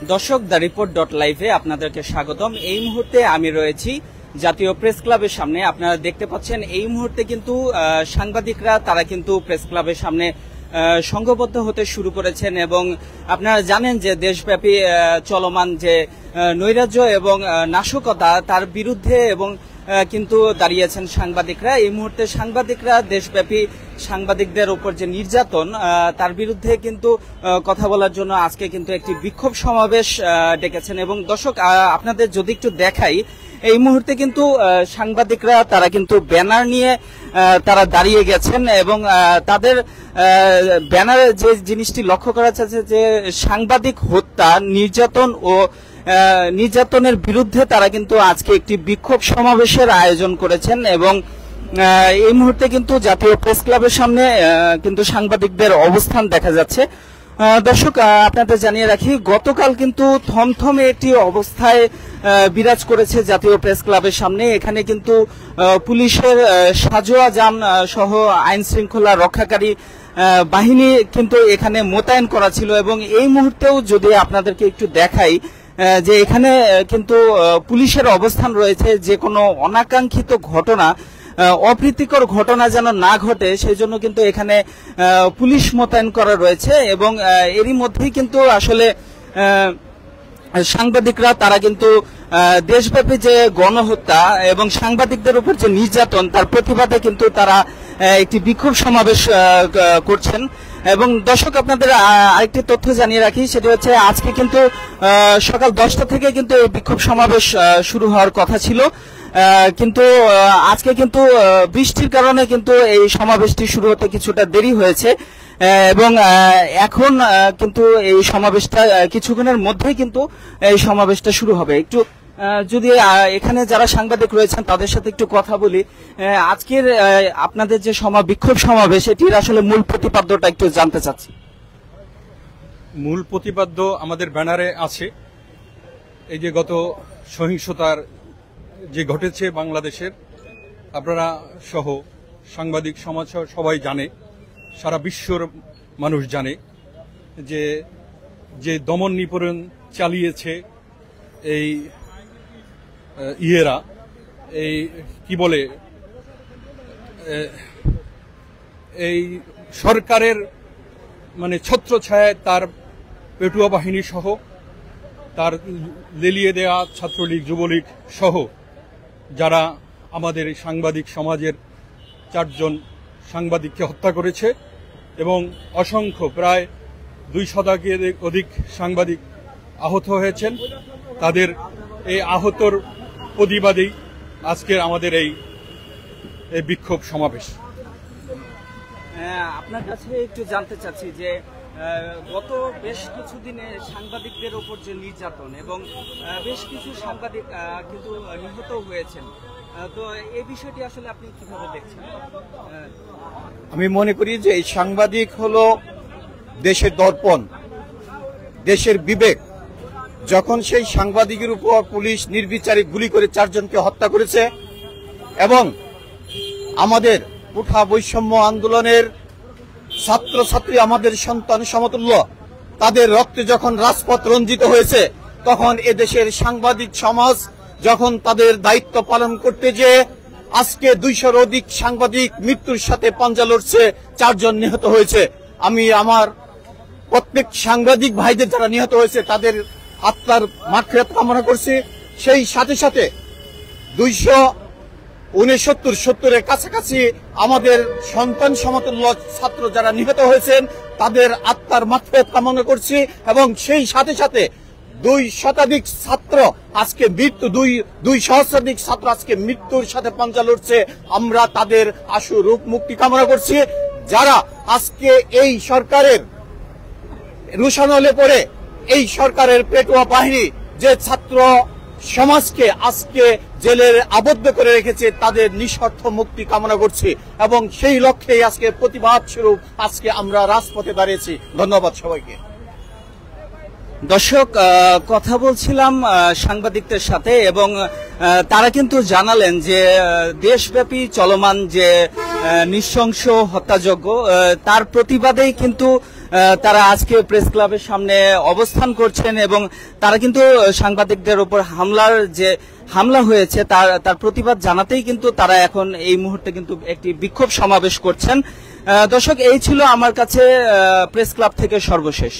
দর্শক the report dot লাইভে আপনাদেরকে স্বাগতম। এই মুহূর্তে আমি রয়েছি জাতীয় প্রেস ক্লাবের সামনে। আপনারা দেখতে পাচ্ছেন এই মুহূর্তে কিন্তু সাংবাদিকরা তারা কিন্তু প্রেস ক্লাবের সামনে সংঘবদ্ধ হতে শুরু করেছেন এবং আপনারা জানেন যে দেশব্যাপী চলমান যে নৈরাজ্য এবং নাশকতা তার বিরুদ্ধে এবং কিন্তু দাঁড়িয়েছেন সাংবাদিকরা। এই মুহূর্তে সাংবাদিকরা দেশব্যাপী সাংবাদিকদের উপর যে নির্যাতন তার বিরুদ্ধে কিন্তু কথা বলার জন্য আজকে কিন্তু একটি বিক্ষোভ সমাবেশ ডেকেছেন। এবং দর্শক আপনাদের যদি একটু দেখাই, এই মুহূর্তে কিন্তু সাংবাদিকরা তারা কিন্তু ব্যানার নিয়ে তারা দাঁড়িয়ে গেছেন এবং তাদের ব্যানারে যে জিনিসটি লক্ষ্য করা যাচ্ছে যে সাংবাদিক হত্যা, নির্যাতন ও নির্যাতনের বিরুদ্ধে তারা কিন্তু আজকে একটি বিক্ষোভ সমাবেশের আয়োজন করেছেন এবং এই মুহূর্তে কিন্তু জাতীয় প্রেস ক্লাবের সামনে কিন্তু সাংবাদিকদের অবস্থান দেখা যাচ্ছে। দর্শক আপনাদের জানিয়ে রাখি, গতকাল কিন্তু থমথমে একটি অবস্থায় বিরাজ করেছে জাতীয় প্রেস ক্লাবের সামনে। এখানে কিন্তু পুলিশের সাজোয়া যান সহ আইন শৃঙ্খলা রক্ষাকারী বাহিনী কিন্তু এখানে মোতায়েন করা ছিল এবং এই মুহূর্তেও যদি আপনাদেরকে একটু দেখাই যে এখানে কিন্তু পুলিশের অবস্থান রয়েছে, যে কোনো অনাকাঙ্ক্ষিত ঘটনা, অপ্রীতিকর ঘটনা যেন না ঘটে সেই জন্য কিন্তু এখানে পুলিশ মোতায়েন করা রয়েছে। এবং এরই মধ্যেই কিন্তু আসলে সাংবাদিকরা তারা কিন্তু দেশব্যাপী যে গণহত্যা এবং সাংবাদিকদের উপর যে নির্যাতন তার প্রতিবাদে কিন্তু তারা একটি বিক্ষোভ সমাবেশ করছেন। এবং দর্শক আপনাদের আরেকটি তথ্য জানিয়ে রাখি, সেটা হচ্ছে আজকে কিন্তু সকাল 10টা থেকে কিন্তু এই বিক্ষোভ সমাবেশ শুরু হওয়ার কথা ছিল, কিন্তু আজকে কিন্তু বৃষ্টির কারণে কিন্তু এই সমাবেশটি শুরু হতে কিছুটা দেরি হয়েছে এবং এখন কিন্তু এই সমাবেশটা কিছুক্ষণের মধ্যেই কিন্তু এই সমাবেশটা শুরু হবে। একটু যদি এখানে যারা সাংবাদিক রয়েছেন তাদের সাথে একটু কথা বলি, আজকের আপনাদের যে বিক্ষোভ সমাবেশ এটির আসলে মূল প্রতিপাদ্যটা একটু জানতে চাচ্ছি। মূল প্রতিপাদ্য আমাদের ব্যানারে আছে। এই যে গত সহিংসতার যে ঘটেছে বাংলাদেশের, আপনারা সহ সাংবাদিক সমাজ সবাই জানে, সারা বিশ্বর মানুষ জানে যে যে দমন নিপীড়ন চালিয়েছে এই ইয়েরা, এই কি বলে, এই সরকারের মানে ছত্রছায়ায় তার পেটুয়া বাহিনী সহ তার লেলিয়ে দেয়া ছাত্রলীগ, যুবলীগ সহ যারা আমাদের সাংবাদিক সমাজের 4 জন সাংবাদিককে হত্যা করেছে এবং অসংখ্য প্রায় 200 অধিক সাংবাদিক আহত হয়েছেন। তাদের এই আহতর প্রতিবাদেই আজকের আমাদের এই বিক্ষোভ সমাবেশ। আপনার কাছে একটু জানতে চাচ্ছি যে গত বেশ কিছুদিনে সাংবাদিকদের উপর যে নির্যাতন এবং বেশ কিছু সাংবাদিক কিন্তু নিহত হয়েছেন, তো এই বিষয়টি আসলে আপনি কিভাবে দেখছেন? আমি মনে করি যে এই সাংবাদিক হলো দেশের দর্পণ, দেশের বিবেক। যখন সেই সাংবাদিকের উপর পুলিশ নির্বিচারে গুলি করে 4 জনকে হত্যা করেছে এবং আমাদের কোঠা বৈষম্য আন্দোলনের ছাত্রছাত্রী আমাদের সন্তান সমতুল্য, তাদের রক্তে যখন রাজপথ রঞ্জিত হয়েছে, তখন এদেশের সাংবাদিক সমাজ যখন তাদের দায়িত্ব পালন করতে যে আজকে 200-র অধিক সাংবাদিক মৃত্যুর সাথে পাঞ্জা লড়ছে, 4 জন নিহত হয়েছে। আমি আমার প্রত্যেক সাংবাদিক ভাইদের যারা নিহত হয়েছে তাদের আত্মার মাগফিরাত কামনা করছি। সেই সাথে সাথে 269-70-এর কাছাকাছি আমাদের সন্তান সমতুল্য ছাত্র যারা নিহত হয়েছেন তাদের আত্মার মাগফিরাত কামনা করছি এবং সেই সাথে সাথে 2 শতাধিক ছাত্র আজকে মৃত্যু, 2 সহস্রাধিক ছাত্র আজকে মৃত্যুর সাথে পাঞ্জা লড়ছে। আমরা তাদের আশু রূপ মুক্তি কামনা করছি। যারা আজকে এই সরকারের রুশানলে পড়ে এই সরকারের পেটুয়া বাহিনী যে ছাত্র সমাজকে আজকে জেলের আবদ্ধ করে রেখেছে, তাদের নিঃস্বার্থ মুক্তি কামনা করছি এবং সেই লক্ষ্যেই আজকে প্রতিবাদ স্বরূপ আজকে আমরা রাজপথে দাঁড়িয়েছি। ধন্যবাদ সবাইকে। দর্শক কথা বলছিলাম সাংবাদিকদের সাথে এবং তারা কিন্তু জানালেন যে দেশব্যাপী চলমান যে নৃশংস হত্যাযজ্ঞ তার প্রতিবাদেই কিন্তু তারা আজকে প্রেস ক্লাবের সামনে অবস্থান করছেন এবং তারা কিন্তু সাংবাদিকদের উপর হামলা হয়েছে তার প্রতিবাদ জানাতেই কিন্তু তারা এখন এই মুহূর্তে কিন্তু একটি বিক্ষোভ সমাবেশ করছেন। দর্শক, এই ছিল আমার কাছে প্রেস ক্লাব থেকে সর্বশেষ।